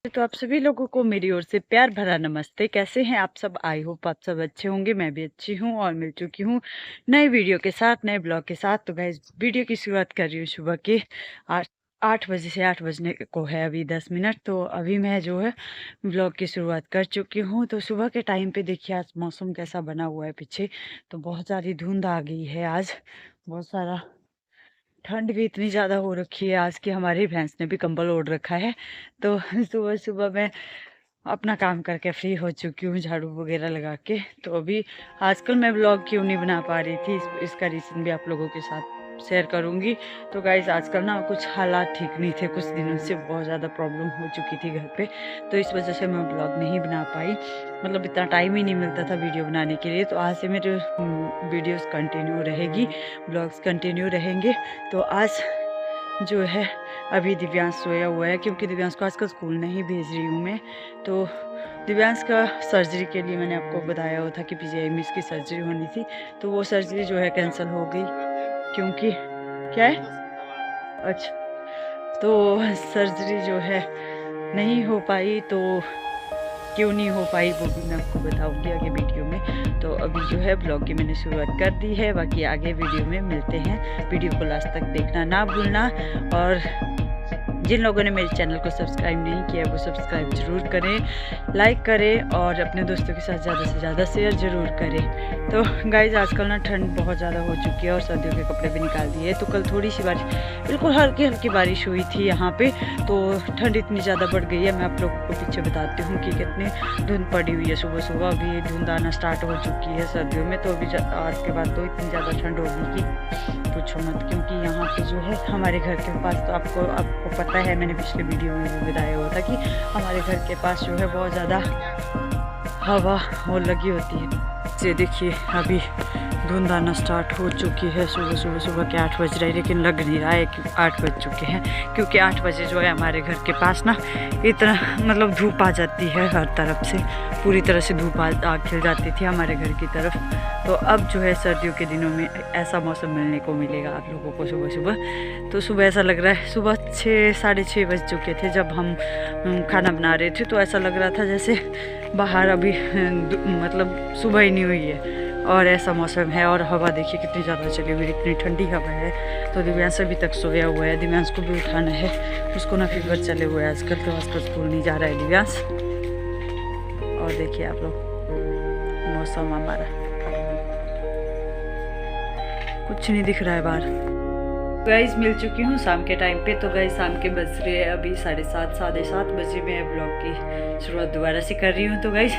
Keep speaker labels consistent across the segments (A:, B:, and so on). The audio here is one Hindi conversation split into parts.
A: तो आप सभी लोगों को मेरी ओर से प्यार भरा नमस्ते। कैसे हैं आप सब? आई होप आप सब अच्छे होंगे। मैं भी अच्छी हूँ और मिल चुकी हूँ नए वीडियो के साथ, नए ब्लॉग के साथ। तो गाइस वीडियो की शुरुआत कर रही हूँ सुबह के 8 बजे से। 8 बजने को है अभी 10 मिनट। तो अभी मैं जो है ब्लॉग की शुरुआत कर चुकी हूँ। तो सुबह के टाइम पे देखिए आज मौसम कैसा बना हुआ है पीछे। तो बहुत सारी धुंध आ गई है आज, बहुत सारा ठंड भी इतनी ज़्यादा हो रखी है आज कि हमारी भैंस ने भी कंबल ओढ़ रखा है। तो सुबह सुबह मैं अपना काम करके फ्री हो चुकी हूँ झाड़ू वगैरह लगा के। तो अभी आजकल मैं व्लॉग क्यों नहीं बना पा रही थी, इसका रीज़न भी आप लोगों के साथ शेयर करूँगी। तो गाइज़ आजकल ना कुछ हालात ठीक नहीं थे, कुछ दिनों से बहुत ज़्यादा प्रॉब्लम हो चुकी थी घर पे। तो इस वजह से मैं व्लॉग नहीं बना पाई, मतलब इतना टाइम ही नहीं मिलता था वीडियो बनाने के लिए। तो आज से मेरे वीडियोज़ कंटिन्यू रहेगी, ब्लॉग्स कंटिन्यू रहेंगे। तो आज जो है अभी दिव्यांश सोया हुआ है, क्योंकि दिव्यांश को आजकल स्कूल नहीं भेज रही हूँ मैं। तो दिव्यांश का सर्जरी के लिए मैंने आपको बताया हुआ था कि पीजीआई में इसकी सर्जरी होनी थी। तो वो सर्जरी जो है कैंसिल हो गई, क्योंकि क्या है, अच्छा, तो सर्जरी जो है नहीं हो पाई। तो क्यों नहीं हो पाई वो भी मैं आपको बताऊंगी आगे वीडियो में। तो अभी जो है ब्लॉग की मैंने शुरुआत कर दी है, बाकी आगे वीडियो में मिलते हैं। वीडियो को लास्ट तक देखना ना भूलना, और जिन लोगों ने मेरे चैनल को सब्सक्राइब नहीं किया वो सब्सक्राइब ज़रूर करें, लाइक करें और अपने दोस्तों के साथ ज़्यादा से ज़्यादा शेयर ज़रूर करें। तो गाइज़ आजकल ना ठंड बहुत ज़्यादा हो चुकी है और सर्दियों के कपड़े भी निकाल दिए। तो कल थोड़ी सी बारिश, बिल्कुल हल्की हल्की बारिश हुई थी यहाँ पे। तो ठंड इतनी ज़्यादा बढ़ गई है, मैं आप लोगों को पीछे बताती हूँ कि कितनी धुंध पड़ी हुई है सुबह सुबह। अभी धुंध आना स्टार्ट हो चुकी है सर्दियों में। तो अभी आज के बाद तो इतनी ज़्यादा ठंड होगी कि पूछो मत, क्योंकि यहाँ पे जो है हमारे घर के पास, तो आपको पता है, मैंने पिछले वीडियो में भी बताया हुआ था कि हमारे घर के पास जो है बहुत ज़्यादा हवा हो लगी होती है। ये देखिए अभी धुंध आना स्टार्ट हो चुकी है। सुबह के 8 बज रहे हैं, लेकिन लग नहीं रहा है कि 8 बज चुके हैं, क्योंकि 8 बजे जो है हमारे घर के पास ना इतना मतलब धूप आ जाती है हर तरफ से, पूरी तरह से धूप आ खिल जाती थी हमारे घर की तरफ। तो अब जो है सर्दियों के दिनों में ऐसा मौसम मिलने को मिलेगा आप लोगों को सुबह सुबह। तो सुबह ऐसा लग रहा है, सुबह 6 साढ़े 6 बज चुके थे जब हम खाना बना रहे थे। तो ऐसा लग रहा था जैसे बाहर अभी मतलब सुबह ही नहीं हुई है, और ऐसा मौसम है। और हवा देखिए कितनी ज़्यादा चली हुई, इतनी ठंडी हवा है। तो दिव्यांश अभी तक सोया हुआ है, दिव्यांश को भी उठाना है, उसको ना फीवर चले हुए हैं आजकल। तो आजकल स्कूल नहीं जा रहा है दिव्यांश। और देखिए आप लोग मौसम हमारा कुछ नहीं दिख रहा है बाहर। गाइस मिल चुकी हूँ शाम के टाइम पे। तो गाइस शाम के बज रहे हैं अभी 7:30 साढ़े 7 बजे। मैं ब्लॉग की शुरुआत दोबारा से कर रही हूँ। तो गाइस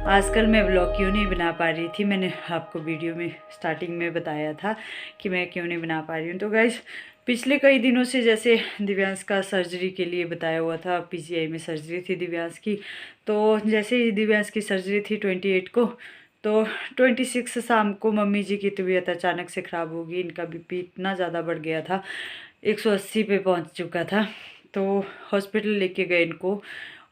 A: आजकल मैं ब्लॉग क्यों नहीं बना पा रही थी, मैंने आपको वीडियो में स्टार्टिंग में बताया था कि मैं क्यों नहीं बना पा रही हूँ। तो गाइस पिछले कई दिनों से, जैसे दिव्यांश का सर्जरी के लिए बताया हुआ था, पीजीआई में सर्जरी थी दिव्यांश की। तो जैसे ही दिव्यांश की सर्जरी थी 28 को, तो 26 शाम को मम्मी जी की तबीयत अचानक से ख़राब होगी। इनका बीपी इतना ज़्यादा बढ़ गया था, 180 पे पहुंच चुका था। तो हॉस्पिटल लेके गए इनको,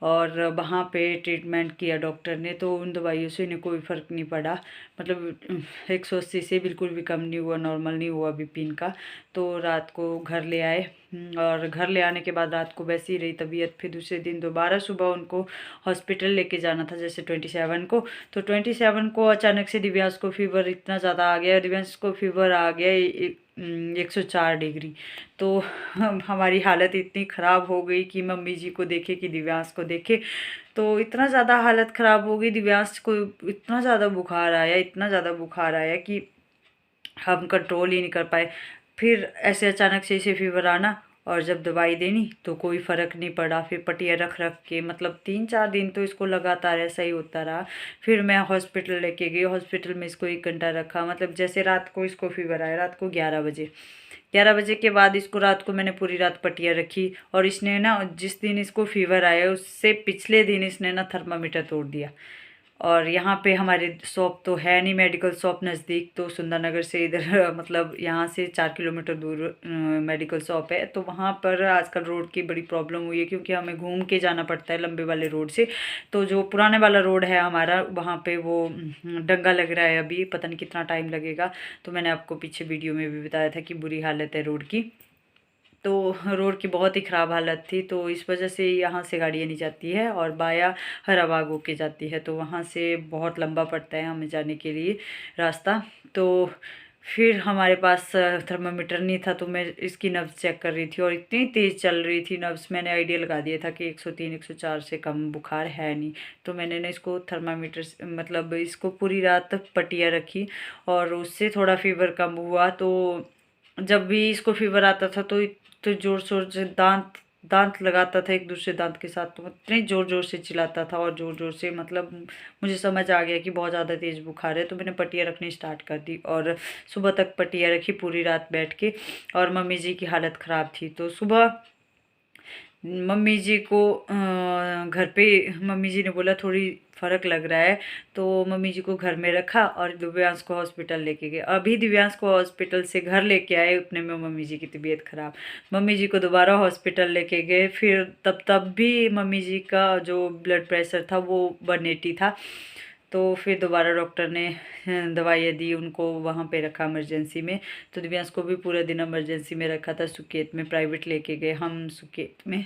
A: और वहाँ पे ट्रीटमेंट किया डॉक्टर ने। तो उन दवाइयों से इन्हें कोई फ़र्क नहीं पड़ा, मतलब 180 से बिल्कुल भी कम नहीं हुआ, नॉर्मल नहीं हुआ बीपी इनका। तो रात को घर ले आए, और घर ले आने के बाद रात को वैसी ही रही तबीयत। फिर दूसरे दिन दोबारा सुबह उनको हॉस्पिटल लेके जाना था, जैसे 27 को। तो 27 को अचानक से दिव्यांश को फीवर इतना ज़्यादा आ गया, दिव्यांश को फीवर आ गया 104 डिग्री। तो हमारी हालत इतनी ख़राब हो गई कि मम्मी जी को देखे कि दिव्यांश को देखे। तो इतना ज़्यादा हालत ख़राब हो गई, दिव्यांश को इतना ज़्यादा बुखार आया, इतना ज़्यादा बुखार आया कि हम कंट्रोल ही नहीं कर पाए। फिर ऐसे अचानक से इसे फीवर आना, और जब दवाई देनी तो कोई फ़र्क नहीं पड़ा। फिर पट्टियाँ रख रख के, मतलब 3-4 दिन तो इसको लगातार ऐसा ही होता रहा। फिर मैं हॉस्पिटल लेके गई, हॉस्पिटल में इसको 1 घंटा रखा। मतलब जैसे रात को इसको फीवर आया, रात को 11 बजे, 11 बजे के बाद इसको रात को मैंने पूरी रात पट्टियाँ रखी। और इसने ना, जिस दिन इसको फीवर आया उससे पिछले दिन इसने ना थर्मामीटर तोड़ दिया। और यहाँ पे हमारे शॉप तो है नहीं, मेडिकल शॉप नज़दीक, तो सुंदरनगर से इधर मतलब यहाँ से 4 किलोमीटर दूर मेडिकल शॉप है। तो वहाँ पर आजकल रोड की बड़ी प्रॉब्लम हुई है, क्योंकि हमें घूम के जाना पड़ता है लंबे वाले रोड से। तो जो पुराने वाला रोड है हमारा, वहाँ पे वो डंगा लग रहा है, अभी पता नहीं कितना टाइम लगेगा। तो मैंने आपको पीछे वीडियो में भी बताया था कि बुरी हालत है रोड की। तो रोड की बहुत ही ख़राब हालत थी, तो इस वजह से यहाँ से गाड़ियाँ नहीं जाती है और बाया हराबाग होके जाती है, तो वहाँ से बहुत लंबा पड़ता है हमें जाने के लिए रास्ता। तो फिर हमारे पास थर्मामीटर नहीं था, तो मैं इसकी नब्ज़ चेक कर रही थी और इतनी तेज़ चल रही थी नब्ज़, मैंने आइडिया लगा दिया था कि 103 104 से कम बुखार है नहीं। तो मैंने ना इसको थर्मामीटर मतलब इसको पूरी रात पट्टियाँ रखी और उससे थोड़ा फीवर कम हुआ। तो जब भी इसको फीवर आता था तो ज़ोर शोर से दांत दांत लगाता था एक दूसरे दांत के साथ, तो इतने ज़ोर ज़ोर से चिल्लाता था और ज़ोर ज़ोर से, मतलब मुझे समझ आ गया कि बहुत ज़्यादा तेज़ बुखार है। तो मैंने पट्टियाँ रखनी स्टार्ट कर दी और सुबह तक पट्टियाँ रखी पूरी रात बैठ के। और मम्मी जी की हालत ख़राब थी, तो सुबह मम्मी जी को घर पे मम्मी जी ने बोला थोड़ी फ़र्क लग रहा है, तो मम्मी जी को घर में रखा और दिव्यांश को हॉस्पिटल लेके गए। अभी दिव्यांश को हॉस्पिटल से घर लेके आए, उतने में मम्मी जी की तबीयत ख़राब। मम्मी जी को दोबारा हॉस्पिटल लेके गए, फिर तब भी मम्मी जी का जो ब्लड प्रेशर था वो 180 था। तो फिर दोबारा डॉक्टर ने दवाइयाँ दी, उनको वहाँ पे रखा इमरजेंसी में। तो दिव्यांश को भी पूरा दिन इमरजेंसी में रखा था, सुकेत में प्राइवेट लेके गए हम सुकेत में।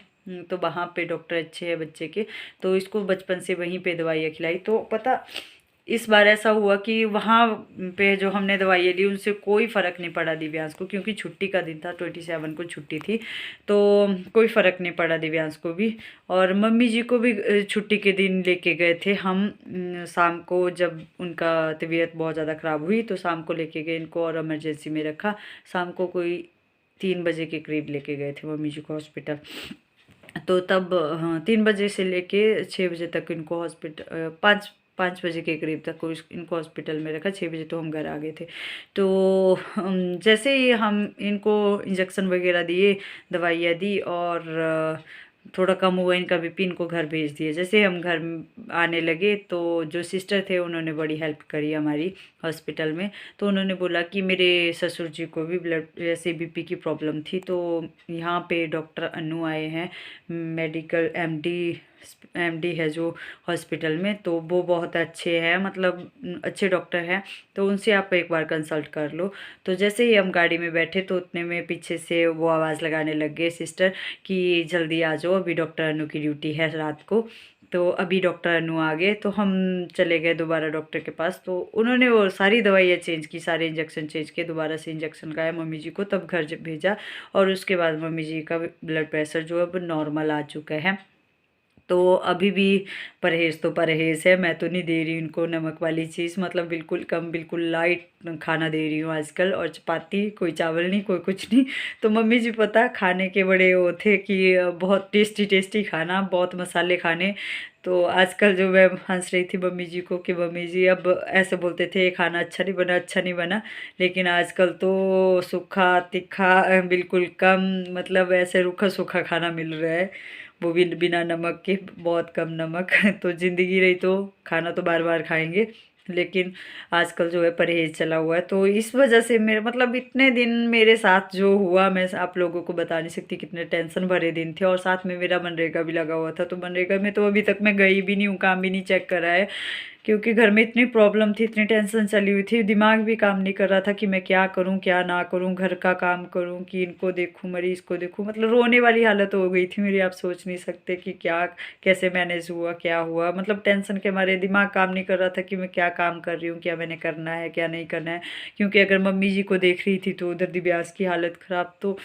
A: तो वहाँ पे डॉक्टर अच्छे हैं बच्चे के, तो इसको बचपन से वहीं पे दवाइयाँ खिलाई। तो पता इस बार ऐसा हुआ कि वहाँ पे जो हमने दवाइयाँ ली उनसे कोई फ़र्क नहीं पड़ा दिव्यांश को, क्योंकि छुट्टी का दिन था, 27 को छुट्टी थी, तो कोई फ़र्क नहीं पड़ा दिव्यांश को भी। और मम्मी जी को भी छुट्टी के दिन लेके गए थे हम, शाम को जब उनका तबीयत बहुत ज़्यादा ख़राब हुई तो शाम को लेके गए इनको और इमरजेंसी में रखा। शाम को कोई 3 बजे के करीब लेके गए थे मम्मी जी को हॉस्पिटल। तो तब हाँ 3 बजे से लेके 6 बजे तक इनको हॉस्पिटल 5 बजे के करीब तक को इनको हॉस्पिटल में रखा। 6 बजे तो हम घर आ गए थे। तो जैसे ही हम इनको इंजेक्शन वगैरह दिए, दवाइयाँ दी और थोड़ा कम हुआ इनका बीपी, इनको घर भेज दिया। जैसे हम घर आने लगे तो जो सिस्टर थे उन्होंने बड़ी हेल्प करी हमारी हॉस्पिटल में। तो उन्होंने बोला कि मेरे ससुर जी को भी ब्लड ऐसे बीपी की प्रॉब्लम थी, तो यहाँ पे डॉक्टर अनु आए हैं, मेडिकल एमडी है जो हॉस्पिटल में, तो वो बहुत अच्छे हैं, मतलब अच्छे डॉक्टर हैं, तो उनसे आप एक बार कंसल्ट कर लो। तो जैसे ही हम गाड़ी में बैठे तो उतने में पीछे से वो आवाज़ लगाने लग गए सिस्टर कि जल्दी आ जाओ, अभी डॉक्टर अनु की ड्यूटी है रात को। तो अभी डॉक्टर अनु आ गए, तो हम चले गए दोबारा डॉक्टर के पास। तो उन्होंने वो सारी दवाइयाँ चेंज की, सारे इंजेक्शन चेंज किए, दोबारा से इंजेक्शन लगाया मम्मी जी को, तब घर भेजा। और उसके बाद मम्मी जी का ब्लड प्रेशर जो है अब नॉर्मल आ चुका है। तो अभी भी परहेज़ तो परहेज़ है, मैं तो नहीं दे रही उनको नमक वाली चीज़, मतलब बिल्कुल कम, बिल्कुल लाइट खाना दे रही हूँ आजकल, और चपाती, कोई चावल नहीं, कोई कुछ नहीं। तो मम्मी जी पता खाने के बड़े वो थे कि बहुत टेस्टी टेस्टी खाना, बहुत मसाले खाने। तो आजकल जो मैं हंस रही थी मम्मी जी को कि मम्मी जी अब ऐसे बोलते थे खाना अच्छा नहीं बना, अच्छा नहीं बना, लेकिन आजकल तो सूखा तीखा बिल्कुल कम, मतलब ऐसे रूखा सूखा खाना मिल रहा है, वो भी बिना नमक के, बहुत कम नमक। तो ज़िंदगी रही तो खाना तो बार बार खाएंगे, लेकिन आजकल जो है परहेज़ चला हुआ है। तो इस वजह से मेरे मतलब इतने दिन मेरे साथ जो हुआ, मैं आप लोगों को बता नहीं सकती कितने टेंशन भरे दिन थे। और साथ में मेरा मनरेगा भी लगा हुआ था, तो मनरेगा में तो अभी तक मैं गई भी नहीं हूँ, काम भी नहीं चेक करा है, क्योंकि घर में इतनी प्रॉब्लम थी, इतनी टेंशन चली हुई थी, दिमाग भी काम नहीं कर रहा था कि मैं क्या करूं क्या ना करूं, घर का काम करूं कि इनको देखूं, मरीज़ को देखूं, मतलब रोने वाली हालत हो गई थी मेरी, आप सोच नहीं सकते कि क्या कैसे मैनेज हुआ, क्या हुआ, मतलब टेंशन के मारे दिमाग काम नहीं कर रहा था कि मैं क्या काम कर रही हूँ, क्या मैंने करना है क्या नहीं करना है। क्योंकि अगर मम्मी जी को देख रही थी तो उधर दिव्यास की हालत ख़राब, तो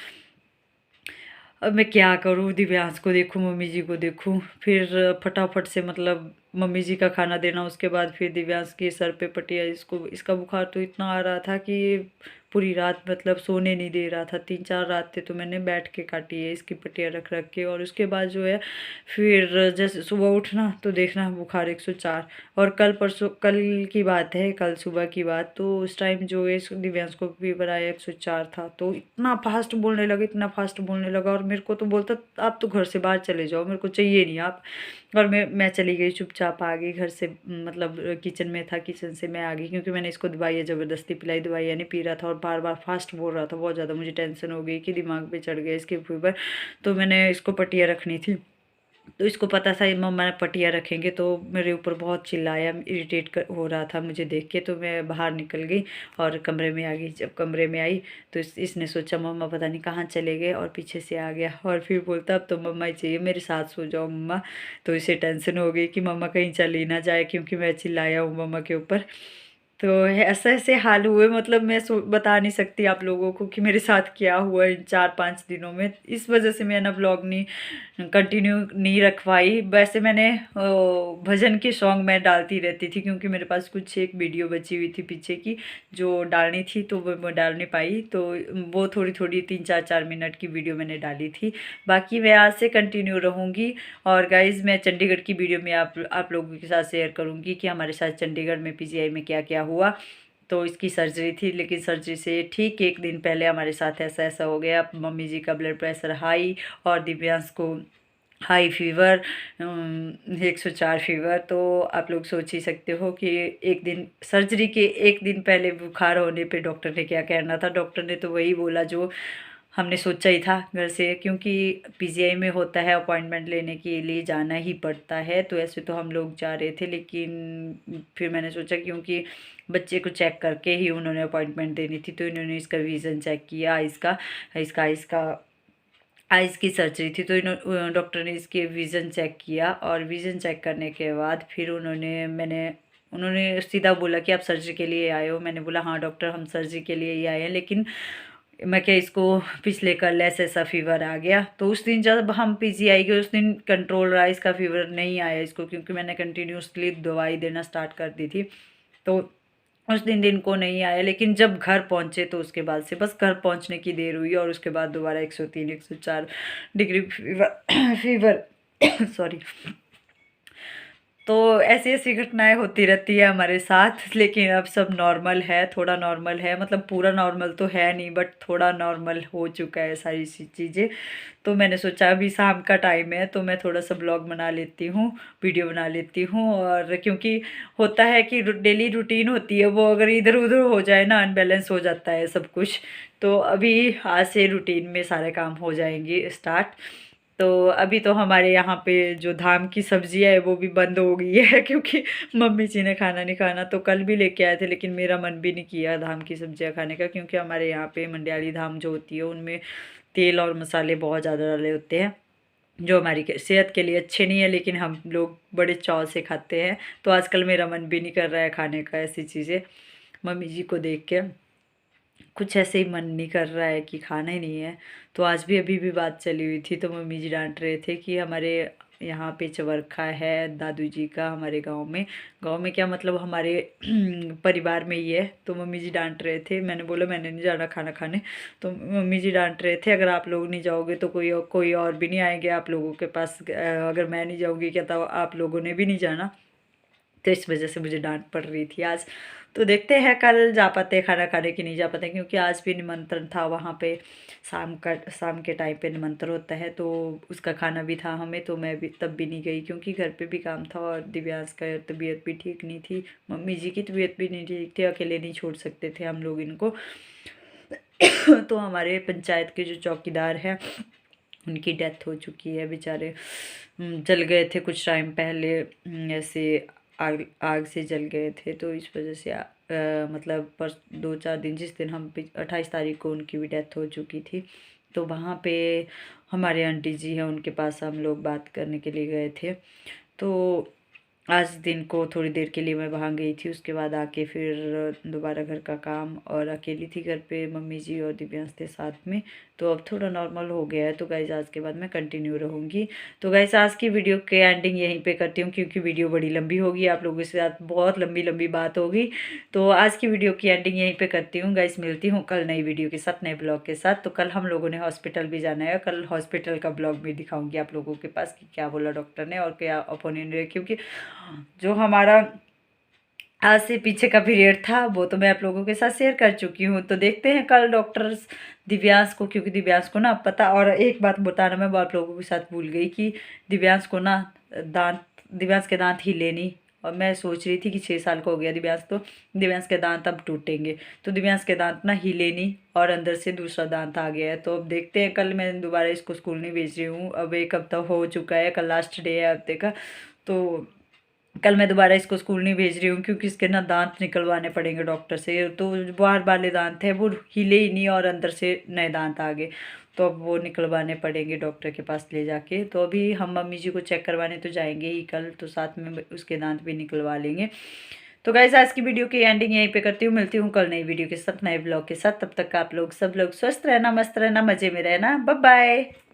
A: अब मैं क्या करूँ, दिव्यांश को देखूँ मम्मी जी को देखूँ, फिर फटाफट से मतलब मम्मी जी का खाना देना, उसके बाद फिर दिव्यांश के सर पे पट्टियाँ, इसको इसका बुखार तो इतना आ रहा था कि पूरी रात मतलब सोने नहीं दे रहा था। 3-4 रातें तो मैंने बैठ के काटी है इसकी पट्टियाँ रख रख के। और उसके बाद जो है फिर जैसे सुबह उठना तो देखना बुखार 104। और कल परसों, कल की बात है, कल सुबह की बात, तो उस टाइम जो है दिव्यांश को फीवर आया 104 था। तो इतना फास्ट बोलने लगा, इतना फास्ट बोलने लगा, और मेरे को तो बोलता आप तो घर से बाहर चले जाओ, मेरे को चाहिए नहीं आप। और मैं चली गई, चुपचाप आ गई घर से, मतलब किचन में था, किचन से मैं आ गई, क्योंकि मैंने इसको दवाइयाँ ज़बरदस्ती पिलाई, दवाइयाँ नहीं पी रहा था और बार बार फास्ट बोल रहा था। बहुत ज़्यादा मुझे टेंशन हो गई कि दिमाग पे चढ़ गया इसके फीवर, तो मैंने इसको पट्टियाँ रखनी थी। तो इसको पता था मम्मा ने पटिया रखेंगे, तो मेरे ऊपर बहुत चिल्लाया, इरिटेट हो रहा था मुझे देख के। तो मैं बाहर निकल गई और कमरे में आ गई। जब कमरे में आई तो इसने सोचा मम्मा पता नहीं कहाँ चले गए, और पीछे से आ गया और फिर बोलता अब तो मम्मा ही चाहिए, मेरे साथ सो जाओ मम्मा। तो इसे टेंशन हो गई कि मम्मा कहीं चली ना जाए, क्योंकि मैं चिल्लाया हूँ मम्मा के ऊपर। तो ऐसे ऐसे हाल हुए, मतलब मैं बता नहीं सकती आप लोगों को कि मेरे साथ क्या हुआ इन 4-5 दिनों में। इस वजह से मैं ना ब्लॉग नहीं कंटिन्यू नहीं रख पाई। वैसे मैंने भजन के सॉन्ग मैं डालती रहती थी, क्योंकि मेरे पास कुछ एक वीडियो बची हुई थी पीछे की जो डालनी थी, तो वो मैं डाल नहीं पाई। तो वो थोड़ी थोड़ी 3-4 मिनट की वीडियो मैंने डाली थी। बाकी मैं आज से कंटिन्यू रहूँगी। और गाइज़ मैं चंडीगढ़ की वीडियो में आप लोगों के साथ शेयर करूँगी कि हमारे साथ चंडीगढ़ में पीजीआई में क्या क्या हुआ। तो इसकी सर्जरी थी, लेकिन सर्जरी से ठीक एक दिन पहले हमारे साथ ऐसा ऐसा हो गया। मम्मी जी का ब्लड प्रेशर हाई और दिव्यांश को हाई फीवर, 104 फीवर। तो आप लोग सोच ही सकते हो कि एक दिन सर्जरी के एक दिन पहले बुखार होने पे डॉक्टर ने क्या कहना था। डॉक्टर ने तो वही बोला जो हमने सोचा ही था घर से, क्योंकि पीजीआई में होता है अपॉइंटमेंट लेने के लिए जाना ही पड़ता है। तो ऐसे तो हम लोग जा रहे थे, लेकिन फिर मैंने सोचा क्योंकि बच्चे को चेक करके ही उन्होंने अपॉइंटमेंट देनी थी, तो इन्होंने इसका विज़न चेक किया, इसका इसका इसका आइज़ की सर्जरी थी। तो डॉक्टर ने इसके विज़न चेक किया, और विज़न चेक करने के बाद फिर उन्होंने सीधा बोला कि आप सर्जरी के लिए आए हो। मैंने बोला हाँ डॉक्टर हम सर्जरी के लिए ही आए हैं, लेकिन मैं क्या इसको पिछले कल ऐसा फीवर आ गया। तो उस दिन जब हम पीजीआई गए उस दिन कंट्रोल रहा, इसका फीवर नहीं आया इसको, क्योंकि मैंने कंटिन्यूसली दवाई देना स्टार्ट कर दी थी। तो उस दिन को नहीं आया, लेकिन जब घर पहुंचे तो उसके बाद से बस घर पहुंचने की देर हुई, और उसके बाद दोबारा 103-104 डिग्री फीवर फीवर सॉरी। तो ऐसी ऐसी घटनाएं होती रहती है हमारे साथ, लेकिन अब सब नॉर्मल है, थोड़ा नॉर्मल है, मतलब पूरा नॉर्मल तो है नहीं, बट थोड़ा नॉर्मल हो चुका है सारी चीज़ें। तो मैंने सोचा अभी शाम का टाइम है तो मैं थोड़ा सा ब्लॉग बना लेती हूँ, वीडियो बना लेती हूँ। और क्योंकि होता है कि डेली रूटीन होती है वो अगर इधर उधर हो जाए ना, अनबैलेंस हो जाता है सब कुछ। तो अभी आज से रूटीन में सारे काम हो जाएंगे स्टार्ट। तो अभी तो हमारे यहाँ पे जो धाम की सब्जियाँ है वो भी बंद हो गई है क्योंकि मम्मी जी ने खाना नहीं खाना। तो कल भी लेके आए थे, लेकिन मेरा मन भी नहीं किया धाम की सब्जियाँ खाने का, क्योंकि हमारे यहाँ पे मंडियाली धाम जो होती है उनमें तेल और मसाले बहुत ज़्यादा डाले होते हैं, जो हमारी सेहत के लिए अच्छे नहीं है, लेकिन हम लोग बड़े चाव से खाते हैं। तो आजकल मेरा मन भी नहीं कर रहा है खाने का ऐसी चीज़ें। मम्मी जी को देख के कुछ ऐसे ही मन नहीं कर रहा है कि खाना ही नहीं है। तो आज भी अभी भी बात चली हुई थी, तो मम्मी जी डांट रहे थे कि हमारे यहाँ पे चबरखा है दादू जी का, हमारे गांव में क्या मतलब हमारे परिवार में ही है। तो मम्मी जी डांट रहे थे, मैंने बोला मैंने नहीं जाना खाना खाने। तो मम्मी जी डांट रहे थे अगर आप लोग नहीं जाओगे तो कोई और भी नहीं आएंगे आप लोगों के पास, अगर मैं नहीं जाऊँगी क्या तो आप लोगों ने भी नहीं जाना। तो इस वजह से मुझे डांट पड़ रही थी आज। तो देखते हैं कल जा पाते हैं खाना खाने की नहीं जा पाते, क्योंकि आज भी निमंत्रण था वहाँ पे, शाम के टाइम पे निमंत्रण होता है तो उसका खाना भी था हमें। तो मैं भी तब भी नहीं गई, क्योंकि घर पे भी काम था और दिव्यांश का तबीयत भी ठीक नहीं थी, मम्मी जी की तबीयत भी नहीं ठीक थी, अकेले नहीं छोड़ सकते थे हम लोग इनको। तो हमारे पंचायत के जो चौकीदार हैं उनकी डेथ हो चुकी है बेचारे, जल गए थे कुछ टाइम पहले, ऐसे आग आग से जल गए थे। तो इस वजह से मतलब पर 2-4 दिन, जिस दिन हम 28 तारीख को उनकी भी डेथ हो चुकी थी। तो वहाँ पे हमारे आंटी जी हैं उनके पास हम लोग बात करने के लिए गए थे। तो आज दिन को थोड़ी देर के लिए मैं वहाँ गई थी, उसके बाद आके फिर दोबारा घर का काम, और अकेली थी घर पे, मम्मी जी और दिव्यांश थे साथ में। तो अब थोड़ा नॉर्मल हो गया है। तो गाइज़ आज के बाद मैं कंटिन्यू रहूँगी। तो गाइज़ आज की वीडियो के एंडिंग यहीं पे करती हूँ, क्योंकि वीडियो बड़ी लंबी होगी, आप लोगों के साथ बहुत लंबी लंबी बात होगी। तो आज की वीडियो की एंडिंग यहीं पे करती हूँ गाइज़, मिलती हूँ कल नई वीडियो के साथ, नए ब्लॉग के साथ। तो कल हम लोगों ने हॉस्पिटल भी जाना है, कल हॉस्पिटल का ब्लॉग भी दिखाऊँगी आप लोगों के पास कि क्या बोला डॉक्टर ने और क्या ओपिनियन है, क्योंकि जो हमारा आज से पीछे का पीरियड था वो तो मैं आप लोगों के साथ शेयर कर चुकी हूँ। तो देखते हैं कल डॉक्टर दिव्यांश को, क्योंकि दिव्यांश को ना पता, और एक बात बताना मैं आप लोगों के साथ भूल गई कि दिव्यांश को ना दिव्यांश के दांत हिले नहीं, और मैं सोच रही थी कि 6 साल का हो गया दिव्यांश, तो दिव्यांश के दांत अब टूटेंगे, तो दिव्यांश के दांत ना हिले नहीं और अंदर से दूसरा दांत आ गया है। तो अब देखते हैं, कल मैं दोबारा इसको स्कूल नहीं भेज रही हूँ, अब 1 हफ्ता हो चुका है, कल लास्ट डे है हफ्ते का। तो कल मैं दोबारा इसको स्कूल नहीं भेज रही हूँ, क्योंकि इसके ना दांत निकलवाने पड़ेंगे डॉक्टर से। तो बाहर वाले दांत है वो हिले ही नहीं और अंदर से नए दांत आ गए, तो अब वो निकलवाने पड़ेंगे डॉक्टर के पास ले जाके। तो अभी हम मम्मी जी को चेक करवाने तो जाएंगे ही कल, तो साथ में उसके दांत भी निकलवा लेंगे। तो गाइस आज की वीडियो की एंडिंग यहीं पे करती हूँ, मिलती हूँ कल नई वीडियो के साथ, नए ब्लॉग के साथ। तब तक आप लोग सब लोग स्वस्थ रहना, मस्त रहना, मजे में रहना। Bye bye.